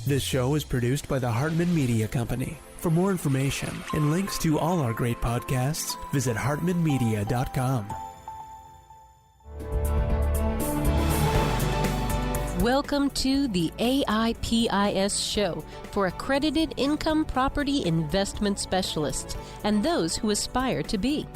This show is produced by the Hartman Media Company. For more information and links to all our great podcasts, visit hartmanmedia.com. Welcome to the AIPIS show for accredited income property investment specialists and those who aspire to be.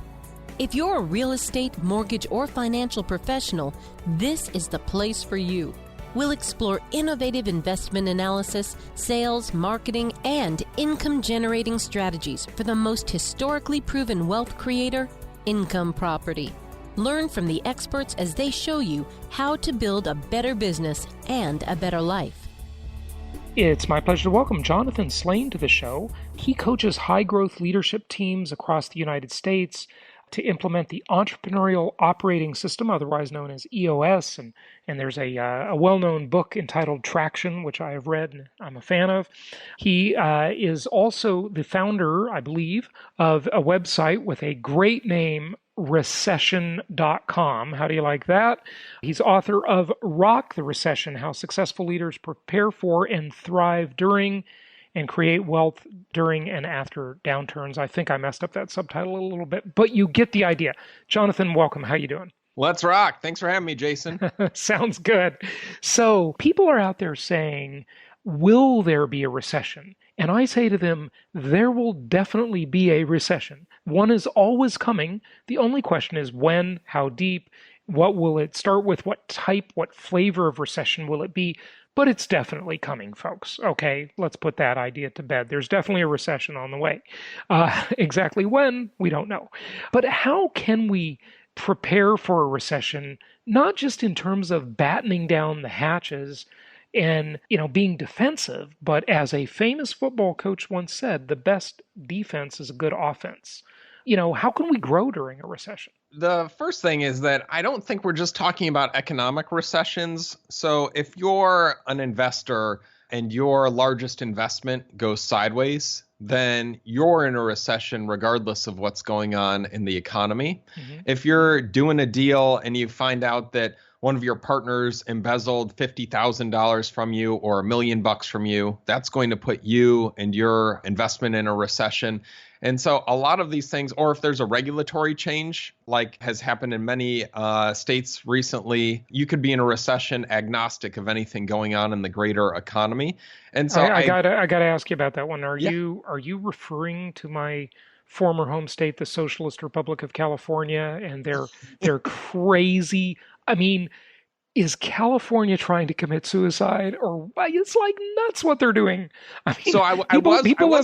If you're a real estate, mortgage, or financial professional, this is the place for you. We'll explore innovative investment analysis, sales, marketing, and income-generating strategies for the most historically proven wealth creator, income property. Learn from the experts as they show you how to build a better business and a better life. It's my pleasure to welcome Jonathan Slane to the show. He coaches high-growth leadership teams across the United States to implement the Entrepreneurial Operating System, otherwise known as EOS. And there's a well-known book entitled Traction, which I have read and I'm a fan of. He is also the founder, I believe, of a website with a great name, Recession.com. How do you like that? He's author of Rock the Recession, How Successful Leaders Prepare for and Thrive During and Create Wealth During and After Downturns. I think I messed up that subtitle a little bit, but you get the idea. Jonathan, welcome. How you doing? Let's rock. Thanks for having me, Jason. Sounds good. So people are out there saying, will there be a recession? And I say to them, there will definitely be a recession. One is always coming. The only question is when, how deep, what will it start with, what type, what flavor of recession will it be? But it's definitely coming, folks. Okay, let's put that idea to bed. There's definitely a recession on the way. Exactly when, we don't know. But how can we prepare for a recession, not just in terms of battening down the hatches and, being defensive, but as a famous football coach once said, the best defense is a good offense. How can we grow during a recession? The first thing is that I don't think we're just talking about economic recessions. So if you're an investor and your largest investment goes sideways, then you're in a recession regardless of what's going on in the economy. Mm-hmm. If you're doing a deal and you find out that one of your partners embezzled $50,000 from you or $1 million from you, that's going to put you and your investment in a recession. And so a lot of these things, or if there's a regulatory change, like has happened in many states recently, you could be in a recession agnostic of anything going on in the greater economy. And so I gotta ask you about that one. Are you referring to my former home state, the Socialist Republic of California, and their crazy? I mean, is California trying to commit suicide, or it's like nuts what they're doing? I mean, so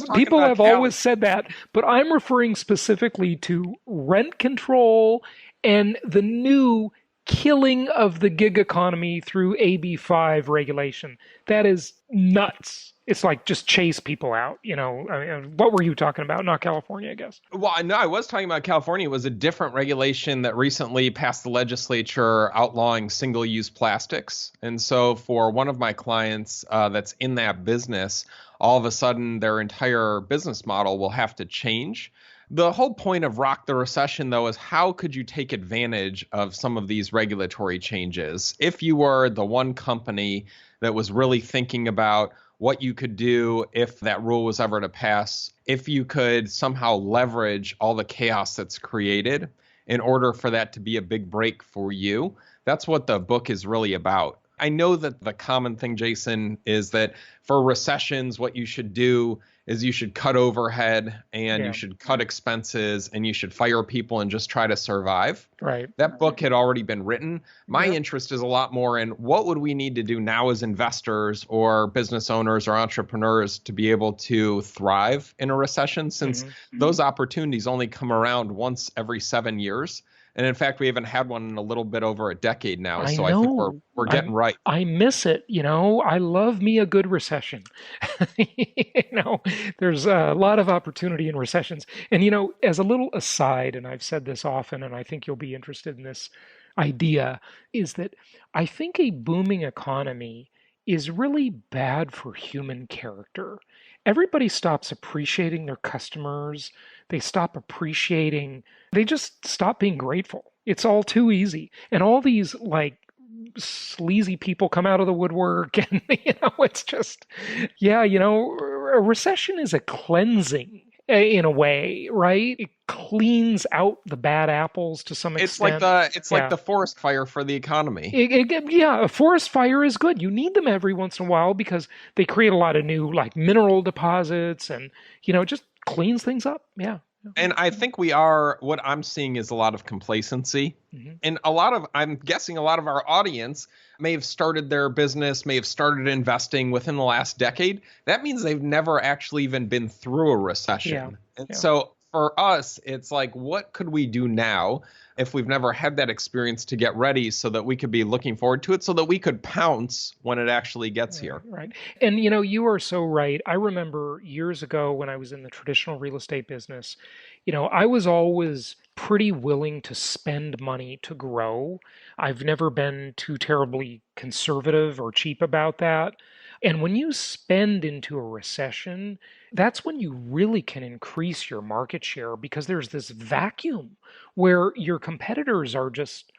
people have always said that, but I'm referring specifically to rent control and the new killing of the gig economy through AB5 regulation. That is nuts. It's like just chase people out, what were you talking about? Not California, I guess. Well, no, I was talking about California. It was a different regulation that recently passed the legislature outlawing single-use plastics. And so for one of my clients that's in that business, all of a sudden their entire business model will have to change. The whole point of Rock the Recession, though, is how could you take advantage of some of these regulatory changes? If you were the one company that was really thinking about what you could do if that rule was ever to pass, if you could somehow leverage all the chaos that's created in order for that to be a big break for you. That's what the book is really about. I know that the common thing, Jason, is that for recessions, what you should do is you should cut overhead and you should cut expenses and you should fire people and just try to survive. Right. That book had already been written. My interest is a lot more in what would we need to do now as investors or business owners or entrepreneurs to be able to thrive in a recession, since those opportunities only come around once every 7 years. And in fact, we haven't had one in a little bit over a decade now. I think we're getting right. I miss it. I love me a good recession. There's a lot of opportunity in recessions. And, as a little aside, and I've said this often, and I think you'll be interested in this idea, is that I think a booming economy is really bad for human character. Everybody stops appreciating their customers. They just stop being grateful. It's all too easy. And all these sleazy people come out of the woodwork, and it's just, yeah, a recession is a cleansing in a way, right? It cleans out the bad apples to some extent. It's like the forest fire for the economy. Yeah, a forest fire is good. You need them every once in a while because they create a lot of new like mineral deposits, and it just cleans things up. Yeah. And I think what I'm seeing is a lot of complacency. Mm-hmm. And I'm guessing a lot of our audience may have started their business, may have started investing within the last decade. That means they've never actually even been through a recession. Yeah. And so for us, it's like, what could we do now if we've never had that experience to get ready so that we could be looking forward to it, so that we could pounce when it actually gets here? Right. And, you are so right. I remember years ago when I was in the traditional real estate business, I was always pretty willing to spend money to grow. I've never been too terribly conservative or cheap about that. And when you spend into a recession, that's when you really can increase your market share, because there's this vacuum where your competitors are just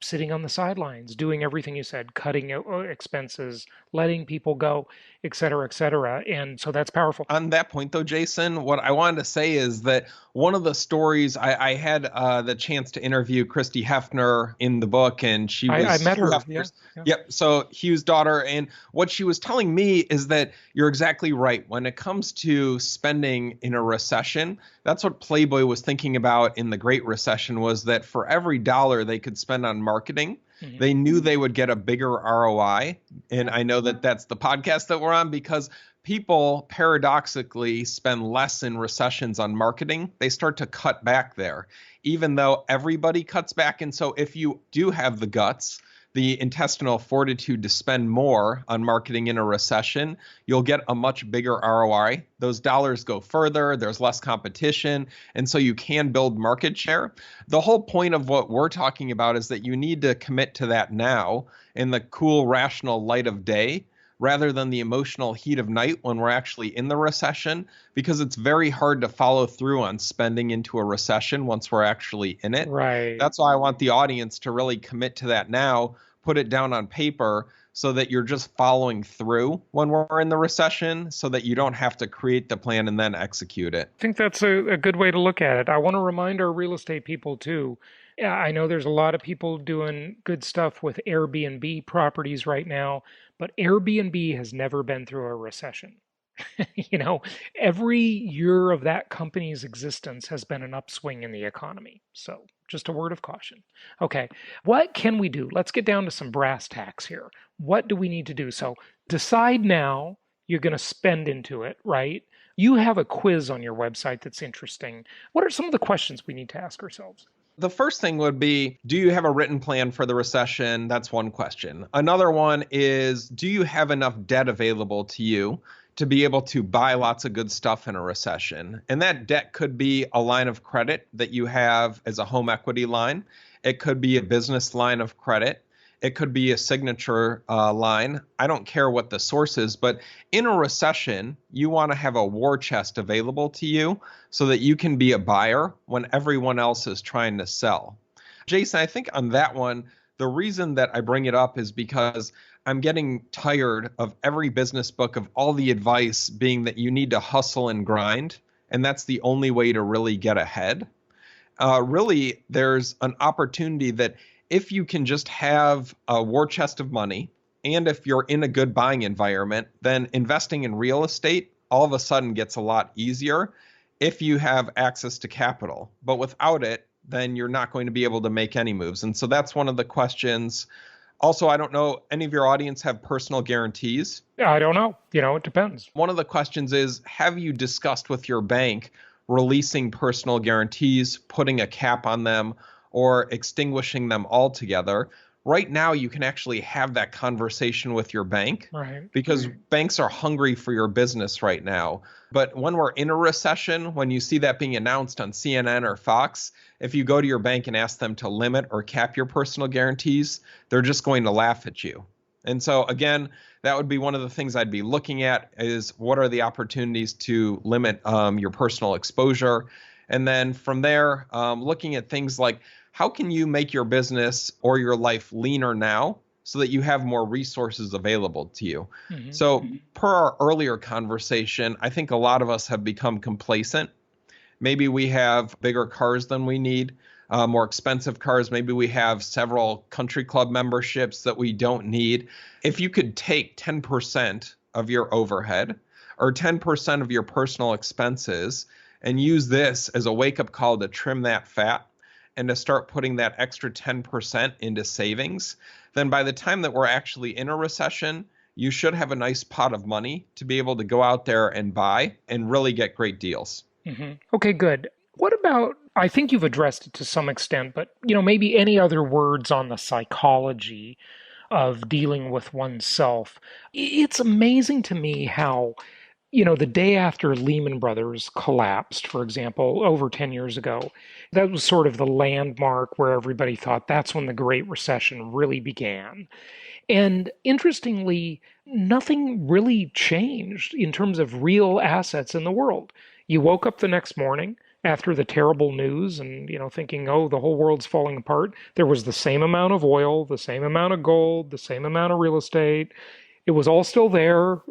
sitting on the sidelines, doing everything you said, cutting expenses, letting people go, et cetera, et cetera. And so that's powerful. On that point, though, Jason, what I wanted to say is that one of the stories, I had the chance to interview Christy Hefner in the book, and she was— I met her. Yeah. Yep. So Hugh's daughter. And what she was telling me is that you're exactly right. When it comes to spending in a recession, that's what Playboy was thinking about in the Great Recession, was that for every dollar they could spend on marketing, mm-hmm. they knew they would get a bigger ROI. And I know that that's the podcast that we're on, because people paradoxically spend less in recessions on marketing. They start to cut back there, even though everybody cuts back. And so if you do have the guts, the intestinal fortitude to spend more on marketing in a recession, you'll get a much bigger ROI. Those dollars go further, there's less competition, and so you can build market share. The whole point of what we're talking about is that you need to commit to that now in the cool, rational light of day, rather than the emotional heat of night when we're actually in the recession, because it's very hard to follow through on spending into a recession once we're actually in it. Right. That's why I want the audience to really commit to that now, put it down on paper so that you're just following through when we're in the recession, so that you don't have to create the plan and then execute it. I think that's a good way to look at it. I want to remind our real estate people too. I know there's a lot of people doing good stuff with Airbnb properties right now, but Airbnb has never been through a recession. Every year of that company's existence has been an upswing in the economy. So just a word of caution. Okay, what can we do? Let's get down to some brass tacks here. What do we need to do? So decide now you're going to spend into it, right? You have a quiz on your website that's interesting. What are some of the questions we need to ask ourselves? The first thing would be, do you have a written plan for the recession? That's one question. Another one is, do you have enough debt available to you to be able to buy lots of good stuff in a recession? And that debt could be a line of credit that you have as a home equity line. It could be a business line of credit. It could be a signature line. I don't care what the source is, but in a recession, you want to have a war chest available to you so that you can be a buyer when everyone else is trying to sell. Jason, I think on that one, the reason that I bring it up is because I'm getting tired of every business book of all the advice being that you need to hustle and grind, and that's the only way to really get ahead. Really, there's an opportunity that if you can just have a war chest of money, and if you're in a good buying environment, then investing in real estate all of a sudden gets a lot easier if you have access to capital. But without it, then you're not going to be able to make any moves. And so that's one of the questions. Also, I don't know, any of your audience have personal guarantees? I don't know. It depends. One of the questions is, have you discussed with your bank releasing personal guarantees, putting a cap on them, or extinguishing them altogether? Right now, you can actually have that conversation with your bank, right? Because banks are hungry for your business right now. But when we're in a recession, when you see that being announced on CNN or Fox, if you go to your bank and ask them to limit or cap your personal guarantees, they're just going to laugh at you. And so again, that would be one of the things I'd be looking at, is what are the opportunities to limit your personal exposure? And then from there, looking at things like, how can you make your business or your life leaner now so that you have more resources available to you. Mm-hmm. So per our earlier conversation, I think a lot of us have become complacent. Maybe we have bigger cars than we need, more expensive cars. Maybe we have several country club memberships that we don't need. If you could take 10% of your overhead or 10% of your personal expenses and use this as a wake-up call to trim that fat and to start putting that extra 10% into savings, then by the time that we're actually in a recession, you should have a nice pot of money to be able to go out there and buy and really get great deals. Mm-hmm. Okay, good. What about, I think you've addressed it to some extent, but maybe any other words on the psychology of dealing with oneself? It's amazing to me how, the day after Lehman Brothers collapsed, for example, over 10 years ago, that was sort of the landmark where everybody thought that's when the Great Recession really began. And interestingly, nothing really changed in terms of real assets in the world. You woke up the next morning after the terrible news and, thinking, oh, the whole world's falling apart. There was the same amount of oil, the same amount of gold, the same amount of real estate. It was all still there.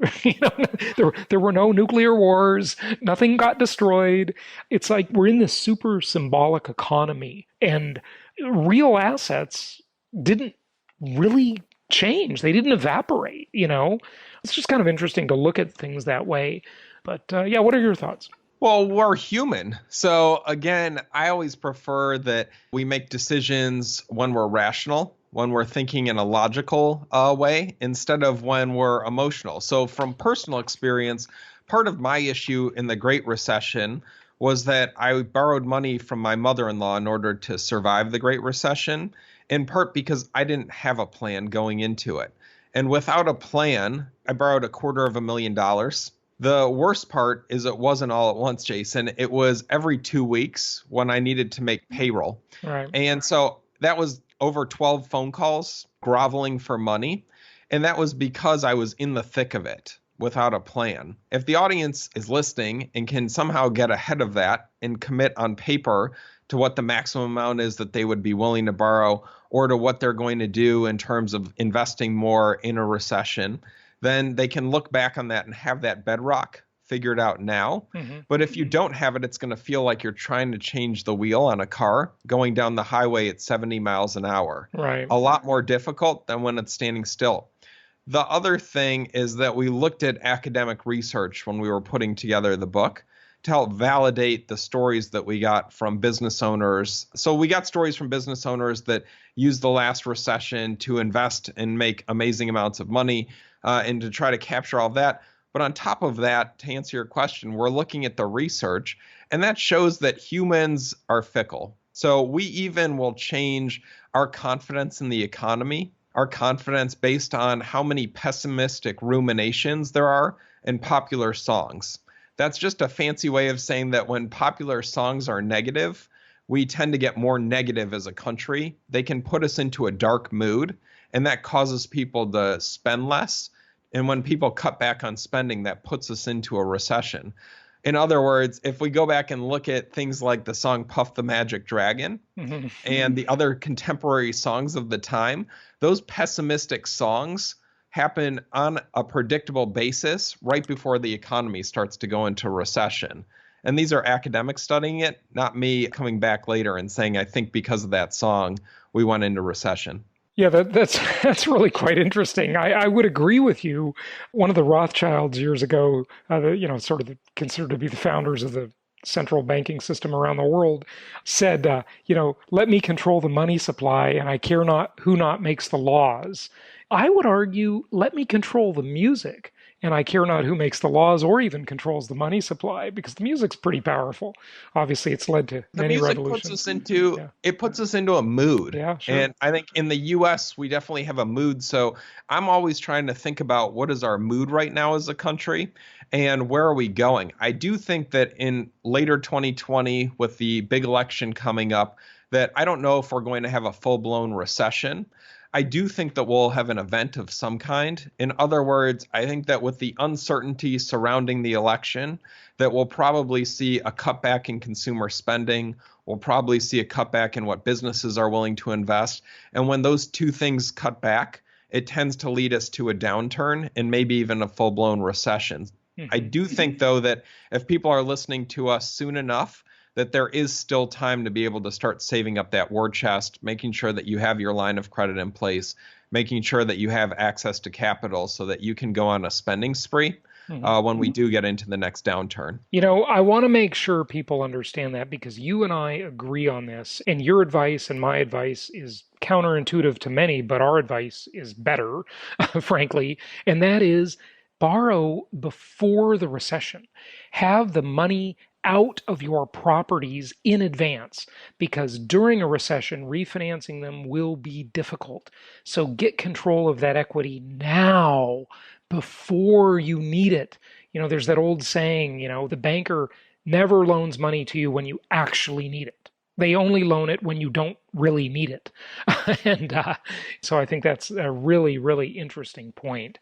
There were no nuclear wars. Nothing got destroyed. It's like we're in this super symbolic economy, and real assets didn't really change. They didn't evaporate, It's just kind of interesting to look at things that way. But yeah, what are your thoughts? Well, we're human. So again, I always prefer that we make decisions when we're rational, when we're thinking in a logical way, instead of when we're emotional. So from personal experience, part of my issue in the Great Recession was that I borrowed money from my mother-in-law in order to survive the Great Recession, in part because I didn't have a plan going into it. And without a plan, I borrowed $250,000. The worst part is it wasn't all at once, Jason. It was every 2 weeks when I needed to make payroll. Right. And so that was over 12 phone calls groveling for money. And that was because I was in the thick of it without a plan. If the audience is listening and can somehow get ahead of that and commit on paper to what the maximum amount is that they would be willing to borrow or to what they're going to do in terms of investing more in a recession, then they can look back on that and have that bedrock figured out now. Mm-hmm. But if you don't have it, it's going to feel like you're trying to change the wheel on a car going down the highway at 70 miles an hour. Right. A lot more difficult than when it's standing still. The other thing is that we looked at academic research when we were putting together the book to help validate the stories that we got from business owners. So we got stories from business owners that used the last recession to invest and make amazing amounts of money and to try to capture all of that. But on top of that, to answer your question, we're looking at the research, and that shows that humans are fickle. So we even will change our confidence in the economy, our confidence based on how many pessimistic ruminations there are in popular songs. That's just a fancy way of saying that when popular songs are negative, we tend to get more negative as a country. They can put us into a dark mood, and that causes people to spend less. And when people cut back on spending, that puts us into a recession. In other words, if we go back and look at things like the song Puff the Magic Dragon and the other contemporary songs of the time, those pessimistic songs happen on a predictable basis right before the economy starts to go into recession. And these are academics studying it, not me coming back later and saying, I think because of that song, we went into recession. Yeah, that's really quite interesting. I would agree with you. One of the Rothschilds years ago, sort of considered to be the founders of the central banking system around the world, said, let me control the money supply, and I care not who not makes the laws. I would argue, let me control the music, and I care not who makes the laws or even controls the money supply, because the music's pretty powerful. Obviously, it's led to many revolutions. It puts us into a mood. Yeah, sure. And I think in the U.S., we definitely have a mood. So I'm always trying to think about what is our mood right now as a country and where are we going? I do think that in later 2020, with the big election coming up, that I don't know if we're going to have a full-blown recession. I do think that we'll have an event of some kind. In other words, I think that with the uncertainty surrounding the election, that we'll probably see a cutback in consumer spending. We'll probably see a cutback in what businesses are willing to invest. And when those two things cut back, it tends to lead us to a downturn and maybe even a full-blown recession. I do think, though, that if people are listening to us soon enough, that there is still time to be able to start saving up that war chest, making sure that you have your line of credit in place, making sure that you have access to capital so that you can go on a spending spree when we do get into the next downturn. I want to make sure people understand that, because you and I agree on this, and your advice and my advice is counterintuitive to many, but our advice is better, frankly, and that is borrow before the recession. Have the money out of your properties in advance, because during a recession, refinancing them will be difficult. So get control of that equity now before you need it. There's that old saying, the banker never loans money to you when you actually need it. They only loan it when you don't really need it. And so I think that's a really, really interesting point.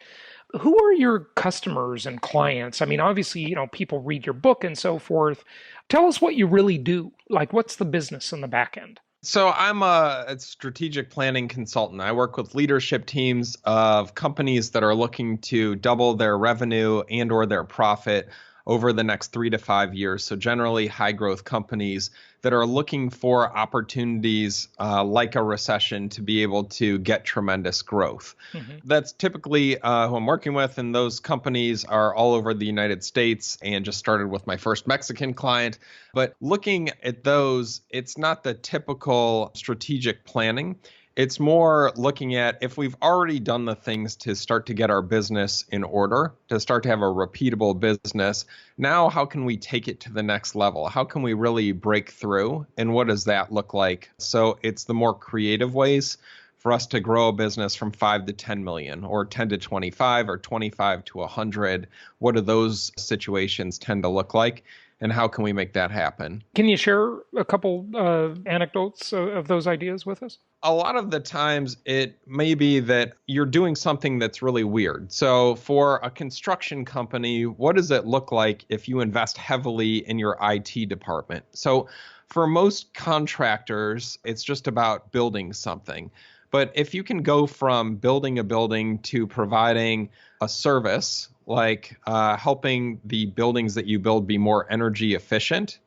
Who are your customers and clients? I mean, obviously, people read your book and so forth. Tell us what you really do. Like, what's the business in the back end? So I'm a strategic planning consultant. I work with leadership teams of companies that are looking to double their revenue and or their profit over the next 3 to 5 years. So generally high growth companies that are looking for opportunities like a recession to be able to get tremendous growth. That's typically who I'm working with, and those companies are all over the United States, and just started with my first Mexican client. But looking at those, it's not the typical strategic planning. It's more looking at, if we've already done the things to start to get our business in order, to start to have a repeatable business, now how can we take it to the next level? How can we really break through? And what does that look like? So it's the more creative ways for us to grow a business from 5 to 10 million, or 10 to 25, or 25 to 100. What do those situations tend to look like? And how can we make that happen? Can you share a couple anecdotes of those ideas with us? A lot of the times it may be that you're doing something that's really weird. So for a construction company, what does it look like if you invest heavily in your IT department? So for most contractors, it's just about building something. But if you can go from building a building to providing a service, like helping the buildings that you build be more energy efficient,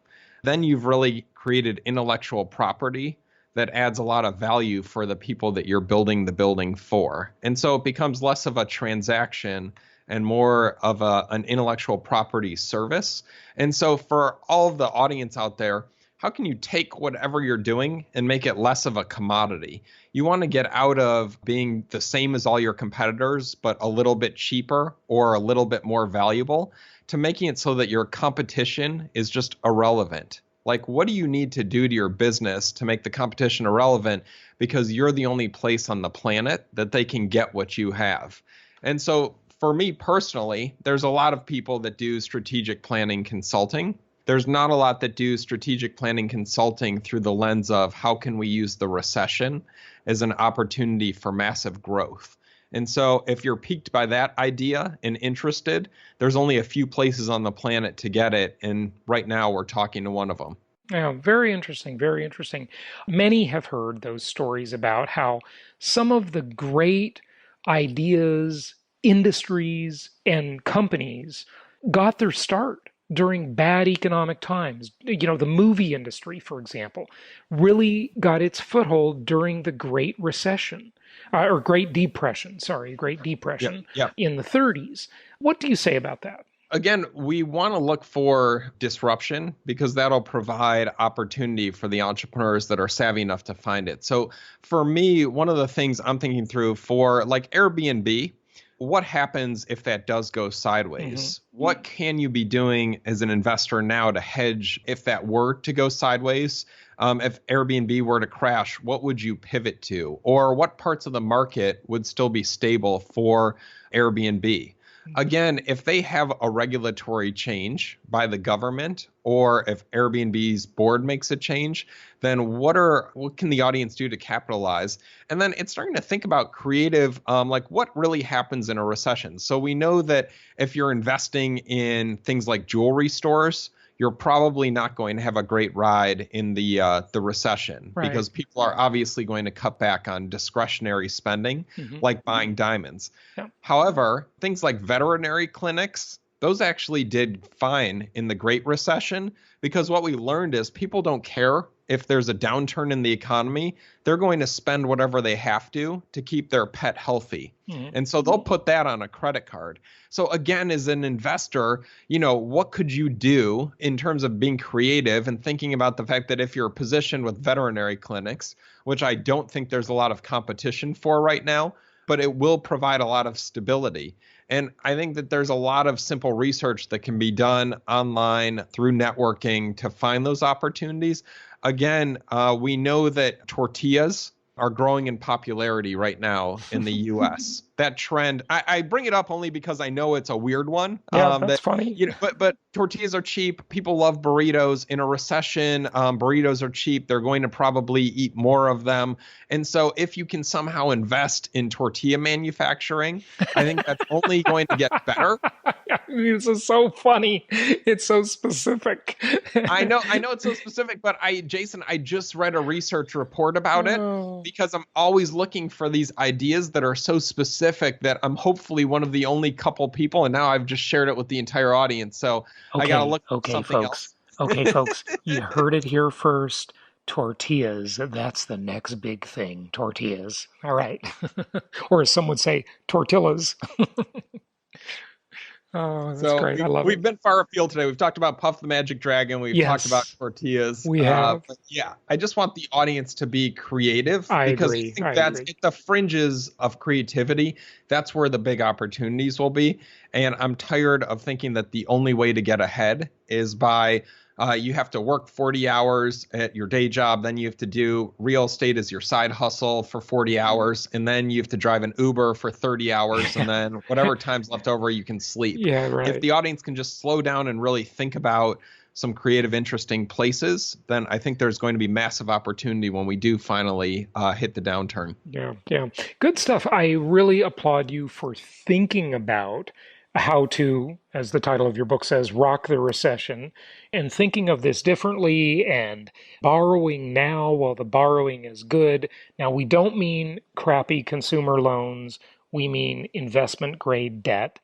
then you've really created intellectual property that adds a lot of value for the people that you're building the building for. And so it becomes less of a transaction and more of an intellectual property service. And so for all of the audience out there, how can you take whatever you're doing and make it less of a commodity? You want to get out of being the same as all your competitors, but a little bit cheaper or a little bit more valuable, to making it so that your competition is just irrelevant. Like, what do you need to do to your business to make the competition irrelevant? Because you're the only place on the planet that they can get what you have. And so for me personally, there's a lot of people that do strategic planning consulting. There's not a lot that do strategic planning consulting through the lens of how can we use the recession as an opportunity for massive growth. And so if you're piqued by that idea and interested, there's only a few places on the planet to get it. And right now we're talking to one of them. Yeah, very interesting, very interesting. Many have heard those stories about how some of the great ideas, industries, and companies got their start during bad economic times. The movie industry, for example, really got its foothold during the Great Recession, or Great Depression in the 30s. What do you say about that? Again, we want to look for disruption because that'll provide opportunity for the entrepreneurs that are savvy enough to find it. So for me, one of the things I'm thinking through for like Airbnb, what happens if that does go sideways? What can you be doing as an investor now to hedge if that were to go sideways? If Airbnb were to crash, what would you pivot to? Or what parts of the market would still be stable for Airbnb? Again, if they have a regulatory change by the government, or if Airbnb's board makes a change, then what can the audience do to capitalize? And then it's starting to think about creative, like what really happens in a recession. So we know that if you're investing in things like jewelry stores, you're probably not going to have a great ride in the recession, Right. because people are obviously going to cut back on discretionary spending, like buying diamonds. Yeah. However, things like veterinary clinics, those actually did fine in the Great Recession, because what we learned is people don't care if there's a downturn in the economy. They're going to spend whatever they have to keep their pet healthy. And so they'll put that on a credit card. So again, as an investor, what could you do in terms of being creative and thinking about the fact that if you're positioned with veterinary clinics, which I don't think there's a lot of competition for right now, but it will provide a lot of stability. And I think that there's a lot of simple research that can be done online through networking to find those opportunities. Again, we know that tortillas are growing in popularity right now in the U.S. That trend, I bring it up only because I know it's a weird one. Yeah, that's funny. But tortillas are cheap. People love burritos. In a recession, burritos are cheap. They're going to probably eat more of them. And so if you can somehow invest in tortilla manufacturing, I think that's only going to get better. This is so funny. It's so specific. I know it's so specific, but Jason, I just read a research report about it, because I'm always looking for these ideas that are so specific that I'm hopefully one of the only couple people, and now I've just shared it with the entire audience. So I got to look for something else. Okay, folks, you heard it here first. Tortillas, that's the next big thing. Tortillas. All right. Or as some would say, tortillas. Oh, that's great. I love it. We've been far afield today. We've talked about Puff the Magic Dragon. We've talked about tortillas. We have. Yeah, I just want the audience to be creative, because I think that's at the fringes of creativity. That's where the big opportunities will be. And I'm tired of thinking that the only way to get ahead is by you have to work 40 hours at your day job. Then you have to do real estate as your side hustle for 40 hours. And then you have to drive an Uber for 30 hours. And then whatever time's left over, you can sleep. Yeah, right. If the audience can just slow down and really think about some creative, interesting places, then I think there's going to be massive opportunity when we do finally hit the downturn. Yeah. Good stuff. I really applaud you for thinking about how to, as the title of your book says, rock the recession, and thinking of this differently and borrowing now while the borrowing is good. Now, we don't mean crappy consumer loans. We mean investment grade debt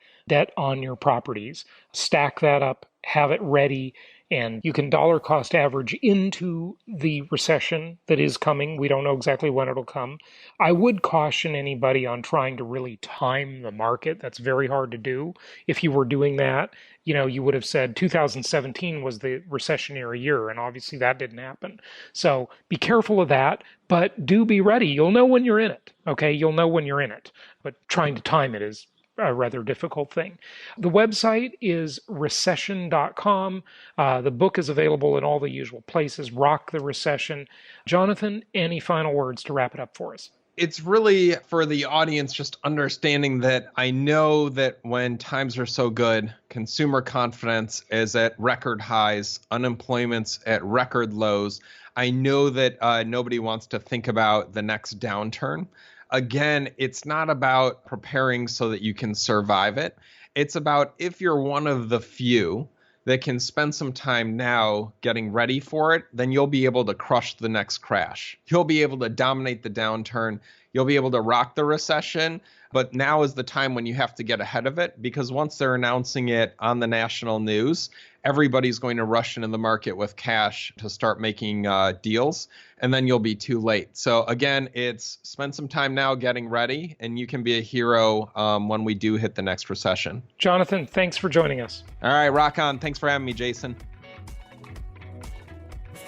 on your properties. Stack that up, have it ready, and you can dollar cost average into the recession that is coming. We don't know exactly when it'll come. I would caution anybody on trying to really time the market. That's very hard to do. If you were doing that, you would have said 2017 was the recessionary year, and obviously that didn't happen. So be careful of that, but do be ready. You'll know when you're in it, okay? You'll know when you're in it, but trying to time it is a rather difficult thing. The website is recession.com. The book is available in all the usual places. Rock the Recession. Jonathan, any final words to wrap it up for us? It's really for the audience just understanding that I know that when times are so good, consumer confidence is at record highs, unemployment's at record lows. I know that nobody wants to think about the next downturn. Again, it's not about preparing so that you can survive it. It's about if you're one of the few that can spend some time now getting ready for it, then you'll be able to crush the next crash. You'll be able to dominate the downturn. You'll be able to rock the recession. But now is the time when you have to get ahead of it, because once they're announcing it on the national news, everybody's going to rush into the market with cash to start making deals, and then you'll be too late. So again, it's spend some time now getting ready, and you can be a hero when we do hit the next recession. Jonathan, thanks for joining us. All right, rock on. Thanks for having me, Jason.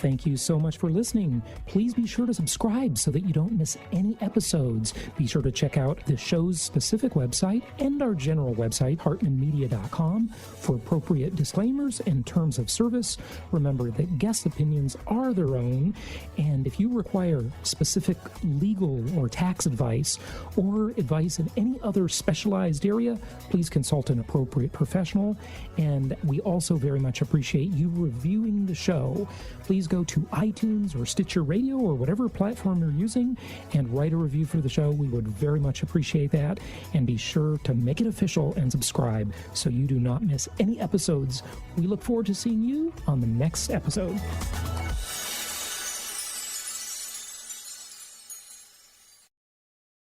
Thank you so much for listening. Please be sure to subscribe so that you don't miss any episodes. Be sure to check out the show's specific website and our general website, hartmanmedia.com, for appropriate disclaimers and terms of service. Remember that guest opinions are their own, and if you require specific legal or tax advice or advice in any other specialized area, please consult an appropriate professional. And we also very much appreciate you reviewing the show. Please go to iTunes or Stitcher Radio or whatever platform you're using and write a review for the show. We would very much appreciate that. And be sure to make it official and subscribe so you do not miss any episodes. We look forward to seeing you on the next episode.